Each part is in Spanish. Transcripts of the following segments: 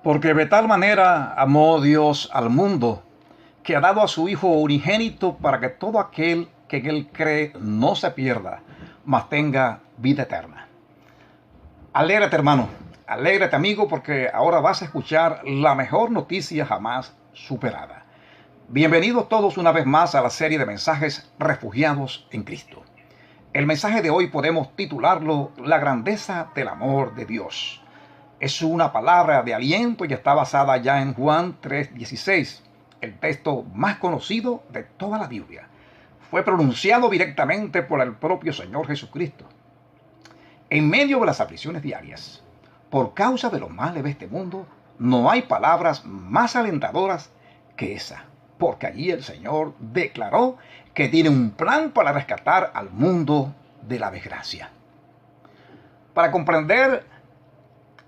Porque de tal manera amó Dios al mundo, que ha dado a su Hijo unigénito para que todo aquel que en él cree no se pierda, mas tenga vida eterna. Alégrate, hermano, alégrate, amigo, porque ahora vas a escuchar la mejor noticia jamás superada. Bienvenidos todos una vez más a la serie de mensajes Refugiados en Cristo. El mensaje de hoy podemos titularlo La grandeza del amor de Dios. Es una palabra de aliento y está basada ya en Juan 3:16, el texto más conocido de toda la Biblia. Fue pronunciado directamente por el propio Señor Jesucristo. En medio de las aflicciones diarias, por causa de los males de este mundo, no hay palabras más alentadoras que esa, porque allí el Señor declaró que tiene un plan para rescatar al mundo de la desgracia. Para comprender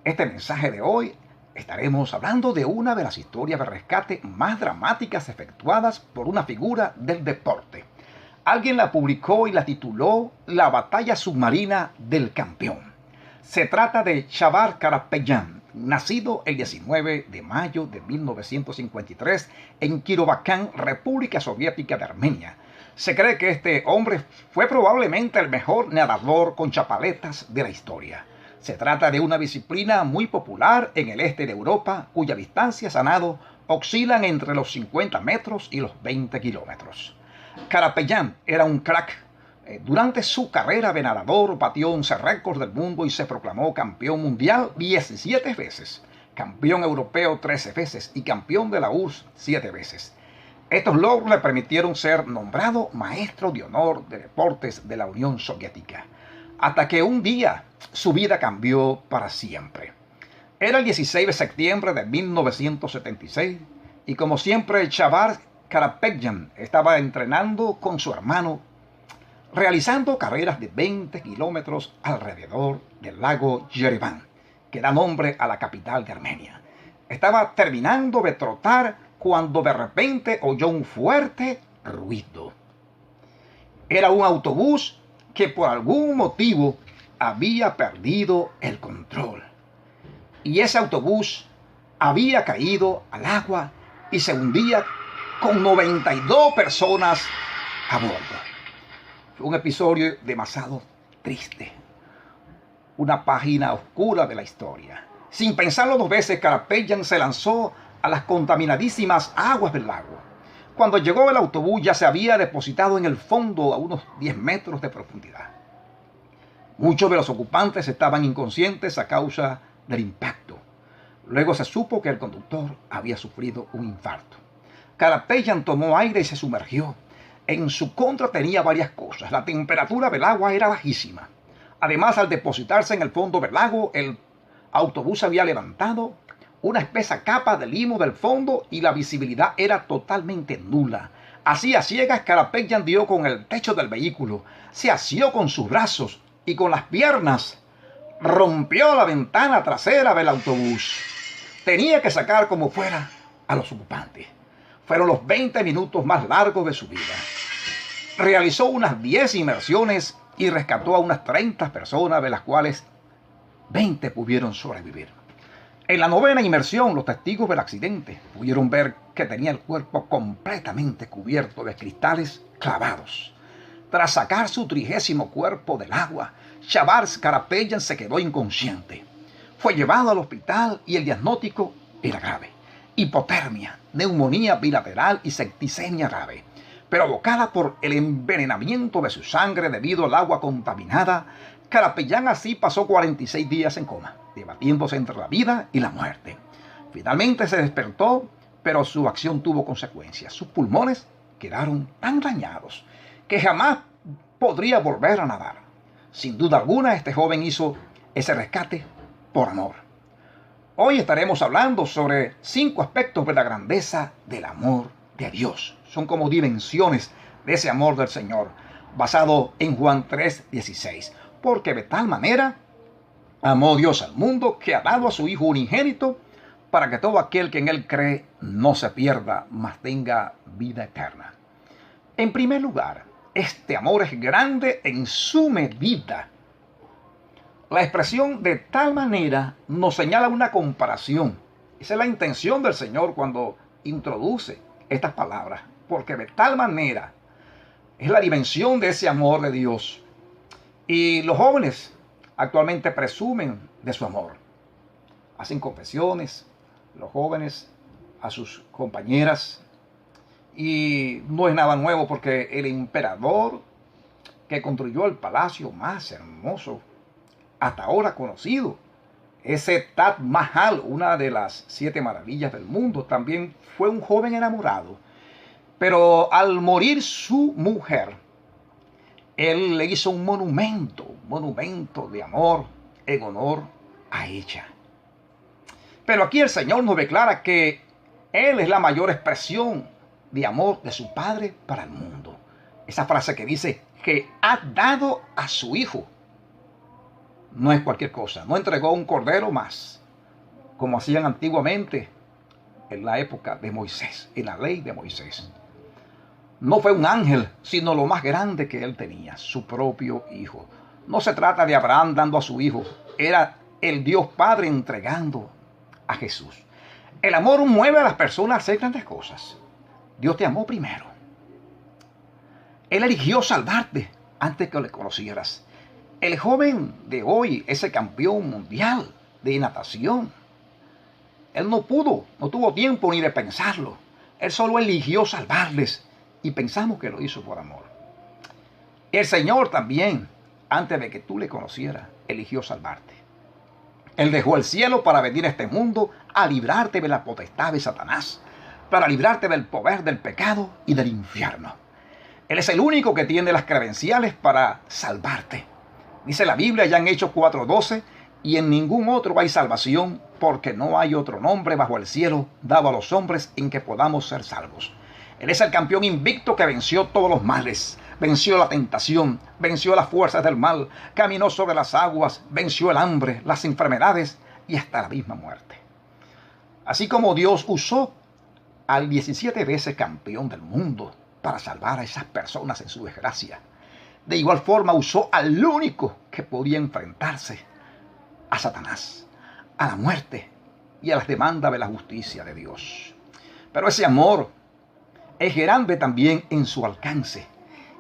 este mensaje de hoy, estaremos hablando de una de las historias de rescate más dramáticas efectuadas por una figura del deporte. Alguien la publicó y la tituló La batalla submarina del campeón. Se trata de Chabar Karapetyan, nacido el 19 de mayo de 1953 en Kirovakan, República Soviética de Armenia. Se cree que este hombre fue probablemente el mejor nadador con chapaletas de la historia. Se trata de una disciplina muy popular en el este de Europa, cuya distancias a nado oscilan entre los 50 metros y los 20 kilómetros. Karapetyan era un crack. Durante su carrera de nadador batió 11 récords del mundo y se proclamó campeón mundial 17 veces, campeón europeo 13 veces y campeón de la URSS 7 veces. Estos logros le permitieron ser nombrado maestro de honor de deportes de la Unión Soviética, hasta que un día su vida cambió para siempre. Era el 16 de septiembre de 1976 y como siempre Chabar Karapetyan estaba entrenando con su hermano, realizando carreras de 20 kilómetros alrededor del lago Yerevan, que da nombre a la capital de Armenia. Estaba terminando de trotar cuando de repente oyó un fuerte ruido. Era un autobús que por algún motivo había perdido el control. Y ese autobús había caído al agua y se hundía con 92 personas a bordo. Fue un episodio demasiado triste, una página oscura de la historia. Sin pensarlo dos veces, Karapetyan se lanzó a las contaminadísimas aguas del lago. Cuando llegó el autobús ya se había depositado en el fondo a unos 10 metros de profundidad. Muchos de los ocupantes estaban inconscientes a causa del impacto. Luego se supo que el conductor había sufrido un infarto. Karapetyan tomó aire y se sumergió. En su contra tenía varias cosas. La temperatura del agua era bajísima. Además, al depositarse en el fondo del lago, el autobús había levantado una espesa capa de limo del fondo y la visibilidad era totalmente nula. Así a ciegas, Karapetyan dio con el techo del vehículo, se asió con sus brazos y con las piernas rompió la ventana trasera del autobús. Tenía que sacar como fuera a los ocupantes. Fueron los 20 minutos más largos de su vida. Realizó unas 10 inmersiones y rescató a unas 30 personas, de las cuales 20 pudieron sobrevivir. En la novena inmersión, los testigos del accidente pudieron ver que tenía el cuerpo completamente cubierto de cristales clavados. Tras sacar su 30º cuerpo del agua, Chabar Karapetyan se quedó inconsciente. Fue llevado al hospital y el diagnóstico era grave: hipotermia, neumonía bilateral y septicemia grave, provocada por el envenenamiento de su sangre debido al agua contaminada. Karapetyan así pasó 46 días en coma, debatiéndose entre la vida y la muerte. Finalmente se despertó, pero su acción tuvo consecuencias. Sus pulmones quedaron tan dañados que jamás podría volver a nadar. Sin duda alguna, este joven hizo ese rescate por amor. Hoy estaremos hablando sobre 5 aspectos de la grandeza del amor de Dios. Son como dimensiones de ese amor del Señor, basado en Juan 3:16. Porque de tal manera amó Dios al mundo que ha dado a su Hijo unigénito para que todo aquel que en él cree no se pierda, mas tenga vida eterna. En primer lugar, este amor es grande en su medida. La expresión de tal manera nos señala una comparación Esa es la intención del Señor cuando introduce estas palabras, porque de tal manera es la dimensión de ese amor de Dios. Y los jóvenes actualmente presumen de su amor. Hacen confesiones, los jóvenes a sus compañeras. Y no es nada nuevo porque el emperador que construyó el palacio más hermoso hasta ahora conocido, ese Taj Mahal, una de las 7 maravillas del mundo, también fue un joven enamorado. Pero al morir su mujer, él le hizo un monumento de amor en honor a ella. Pero aquí el Señor nos declara que Él es la mayor expresión de amor de su Padre para el mundo. Esa frase que dice que ha dado a su Hijo no es cualquier cosa. No entregó un cordero más, como hacían antiguamente en la época de Moisés, en la ley de Moisés. No fue un ángel, sino lo más grande que él tenía, su propio Hijo. No se trata de Abraham dando a su hijo, era el Dios Padre entregando a Jesús. El amor mueve a las personas a hacer grandes cosas. Dios te amó primero. Él eligió salvarte antes que le conocieras. El joven de hoy, ese campeón mundial de natación, él no tuvo tiempo ni de pensarlo. Él solo eligió salvarles y pensamos que lo hizo por amor. El Señor también, antes de que tú le conocieras, eligió salvarte. Él dejó el cielo para venir a este mundo a librarte de la potestad de Satanás, para librarte del poder del pecado y del infierno. Él es el único que tiene las credenciales para salvarte. Dice la Biblia ya en Hechos 4:12, y en ningún otro hay salvación, porque no hay otro nombre bajo el cielo dado a los hombres en que podamos ser salvos. Él es el campeón invicto que venció todos los males, venció la tentación, venció las fuerzas del mal, caminó sobre las aguas, venció el hambre, las enfermedades y hasta la misma muerte. Así como Dios usó al 17 veces campeón del mundo para salvar a esas personas en su desgracia, de igual forma usó al único que podía enfrentarse a Satanás, a la muerte y a las demandas de la justicia de Dios. Pero ese amor es grande también en su alcance.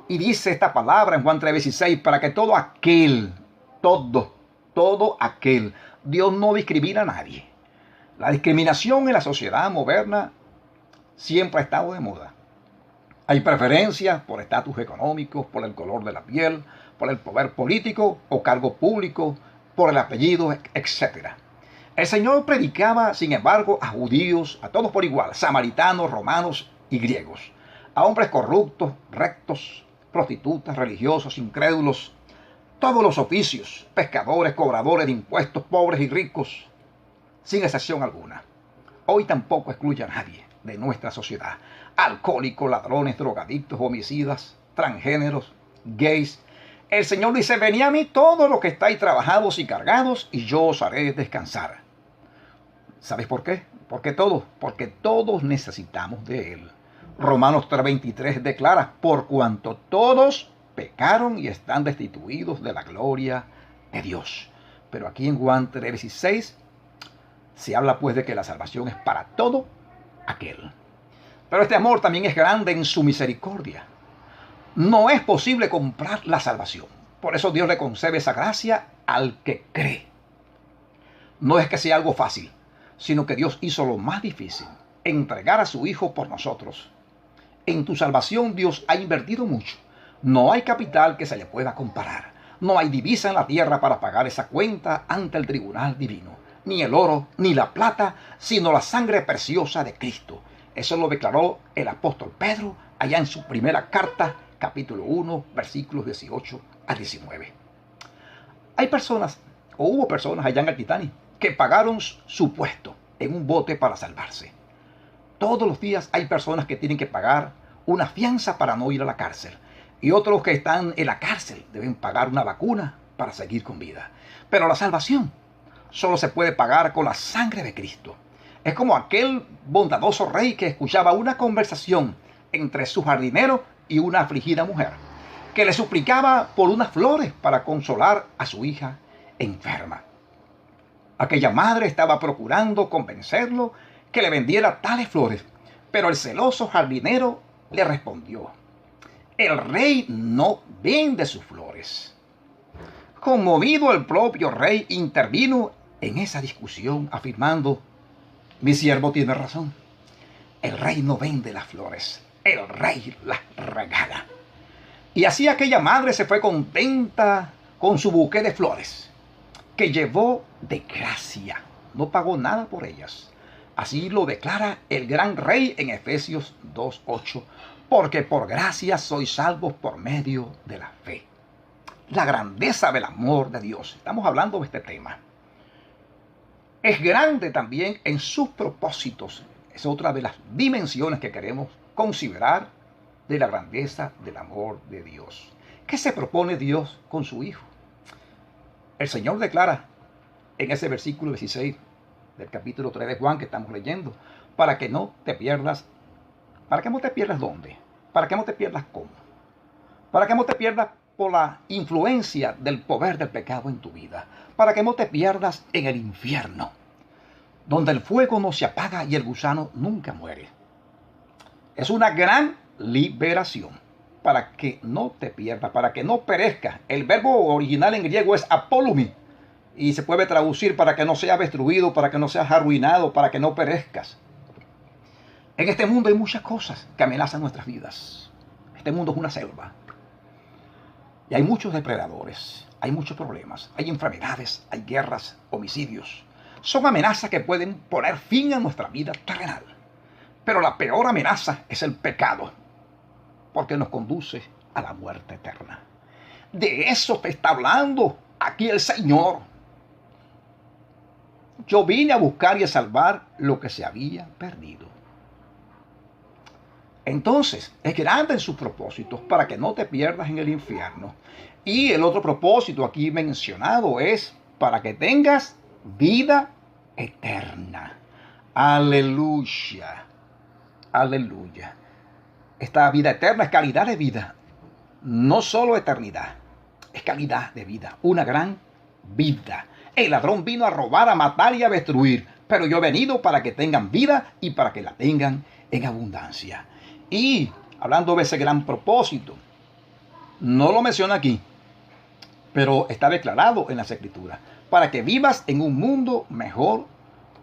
Y dice esta palabra en Juan 3:16, para que todo aquel, Dios no discrimina a nadie. La discriminación en la sociedad moderna siempre ha estado de moda. Hay preferencias por estatus económico, por el color de la piel, por el poder político o cargo público, por el apellido, etc. El Señor predicaba, sin embargo, a judíos, a todos por igual, samaritanos, romanos y griegos, a hombres corruptos, rectos, prostitutas, religiosos, incrédulos, todos los oficios, pescadores, cobradores de impuestos, pobres y ricos, sin excepción alguna. Hoy tampoco excluye a nadie de nuestra sociedad. Alcohólicos, ladrones, drogadictos, homicidas, transgéneros, gays. El Señor dice, venid a mí todos los que estáis trabajados y cargados, y yo os haré descansar. ¿Sabes por qué? Porque todos necesitamos de Él. Romanos 3:23 declara, por cuanto todos pecaron y están destituidos de la gloria de Dios. Pero aquí en Juan 3:16 se habla pues de que la salvación es para todo aquel. Pero este amor también es grande en su misericordia. No es posible comprar la salvación. Por eso Dios le concede esa gracia al que cree. No es que sea algo fácil, sino que Dios hizo lo más difícil, entregar a su Hijo por nosotros. En tu salvación Dios ha invertido mucho. No hay capital que se le pueda comparar. No hay divisa en la tierra para pagar esa cuenta ante el tribunal divino. Ni el oro, ni la plata, sino la sangre preciosa de Cristo. Eso lo declaró el apóstol Pedro allá en su primera carta, capítulo 1, versículos 18 a 19. Hay personas, o hubo personas allá en el Titanic, que pagaron su puesto en un bote para salvarse. Todos los días hay personas que tienen que pagar una fianza para no ir a la cárcel. Y otros que están en la cárcel deben pagar una vacuna para seguir con vida. Pero la salvación solo se puede pagar con la sangre de Cristo. Es como aquel bondadoso rey que escuchaba una conversación entre su jardinero y una afligida mujer, que le suplicaba por unas flores para consolar a su hija enferma. Aquella madre estaba procurando convencerlo que le vendiera tales flores, pero el celoso jardinero le respondió: el rey no vende sus flores. Conmovido, el propio rey intervino en esa discusión, afirmando: mi siervo tiene razón. El rey no vende las flores, el rey las regala. Y así aquella madre se fue contenta con su buqué de flores, que llevó de gracia. No pagó nada por ellas. Así lo declara el gran rey en Efesios 2:8, porque por gracia sois salvos por medio de la fe. La grandeza del amor de Dios. Estamos hablando de este tema. Es grande también en sus propósitos. Es otra de las dimensiones que queremos considerar de la grandeza del amor de Dios. ¿Qué se propone Dios con su Hijo? El Señor declara en ese versículo 16 del capítulo 3 de Juan que estamos leyendo: para que no te pierdas. ¿Para que no te pierdas dónde? ¿Para que no te pierdas cómo? Para que no te pierdas por la influencia del poder del pecado en tu vida. Para que no te pierdas en el infierno, donde el fuego no se apaga y el gusano nunca muere. Es una gran liberación para que no te pierdas, para que no perezcas. El verbo original en griego es apolumi y se puede traducir para que no seas destruido, para que no seas arruinado, para que no perezcas. En este mundo hay muchas cosas que amenazan nuestras vidas. Este mundo es una selva. Y hay muchos depredadores, hay muchos problemas, hay enfermedades, hay guerras, homicidios. Son amenazas que pueden poner fin a nuestra vida terrenal. Pero la peor amenaza es el pecado, porque nos conduce a la muerte eterna. De eso te está hablando aquí el Señor. Yo vine a buscar y a salvar lo que se había perdido. Entonces, es grande en sus propósitos para que no te pierdas en el infierno. Y el otro propósito aquí mencionado es para que tengas vida eterna. Aleluya. Aleluya. Esta vida eterna es calidad de vida. No solo eternidad, es calidad de vida. Una gran vida. El ladrón vino a robar, a matar y a destruir. Pero yo he venido para que tengan vida y para que la tengan en abundancia. Y hablando de ese gran propósito, no lo menciona aquí, pero está declarado en las Escrituras: para que vivas en un mundo mejor,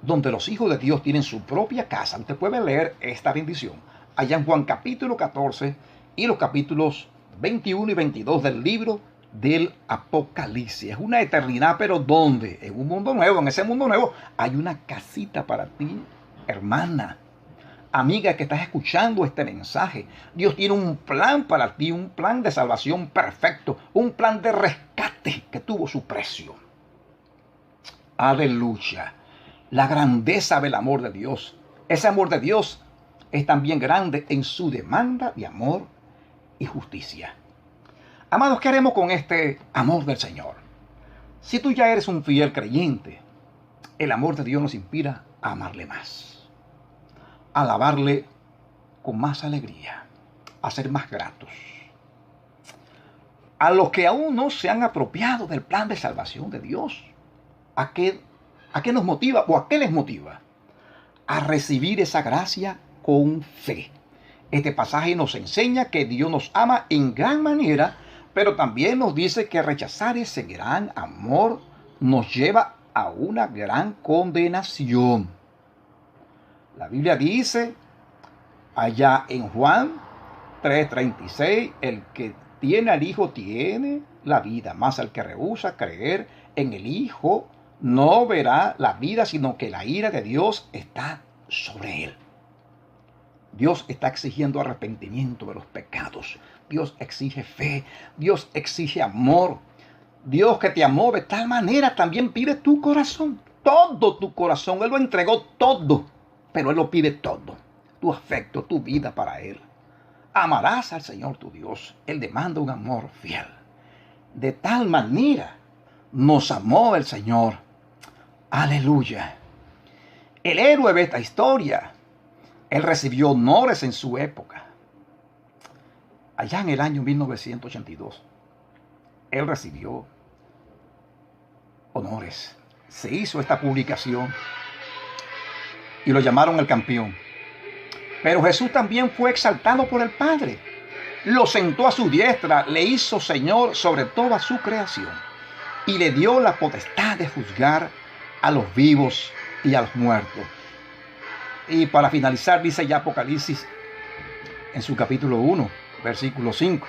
donde los hijos de Dios tienen su propia casa. Usted puede leer esta bendición allá en Juan capítulo 14 y los capítulos 21 y 22 del libro del Apocalipsis. Es una eternidad, pero ¿dónde? En un mundo nuevo. En ese mundo nuevo hay una casita para ti, hermana, amiga que estás escuchando este mensaje. Dios tiene un plan para ti, un plan de salvación perfecto, un plan de rescate que tuvo su precio. Aleluya. La grandeza del amor de Dios. Ese amor de Dios es también grande en su demanda de amor y justicia. Amados, ¿qué haremos con este amor del Señor? Si tú ya eres un fiel creyente, el amor de Dios nos inspira a amarle más, a alabarle con más alegría, a ser más gratos. A los que aún no se han apropiado del plan de salvación de Dios, ¿a qué nos motiva o a qué les motiva? A recibir esa gracia con fe. Este pasaje nos enseña que Dios nos ama en gran manera, pero también nos dice que rechazar ese gran amor nos lleva a una gran condenación. La Biblia dice allá en Juan 3:36, el que tiene al Hijo tiene la vida, más el que rehúsa creer en el Hijo no verá la vida, sino que la ira de Dios está sobre él. Dios está exigiendo arrepentimiento de los pecados. Dios exige fe. Dios exige amor. Dios, que te amó de tal manera, también pide tu corazón. Todo tu corazón. Él lo entregó todo. Pero Él lo pide todo. Tu afecto, tu vida para Él. Amarás al Señor tu Dios. Él demanda un amor fiel. De tal manera nos amó el Señor. Aleluya. El héroe de esta historia, él recibió honores en su época. Allá en el año 1982, él recibió honores. se hizo esta publicación y lo llamaron el campeón. Pero Jesús también fue exaltado por el Padre. Lo sentó a su diestra, le hizo Señor sobre toda su creación y le dio la potestad de juzgar a los vivos y a los muertos. Y para finalizar, dice ya Apocalipsis en su capítulo 1, versículo 5.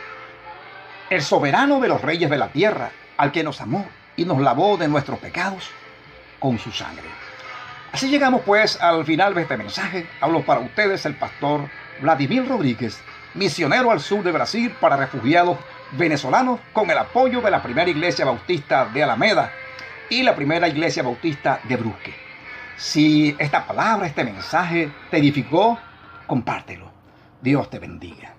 El soberano de los reyes de la tierra, al que nos amó y nos lavó de nuestros pecados con su sangre. Así llegamos pues al final de este mensaje. Hablo para ustedes el pastor Vladimir Rodríguez, misionero al sur de Brasil para refugiados venezolanos, con el apoyo de la primera iglesia bautista de Alameda y la primera iglesia bautista de Brusque. Si esta palabra, este mensaje te edificó, compártelo. Dios te bendiga.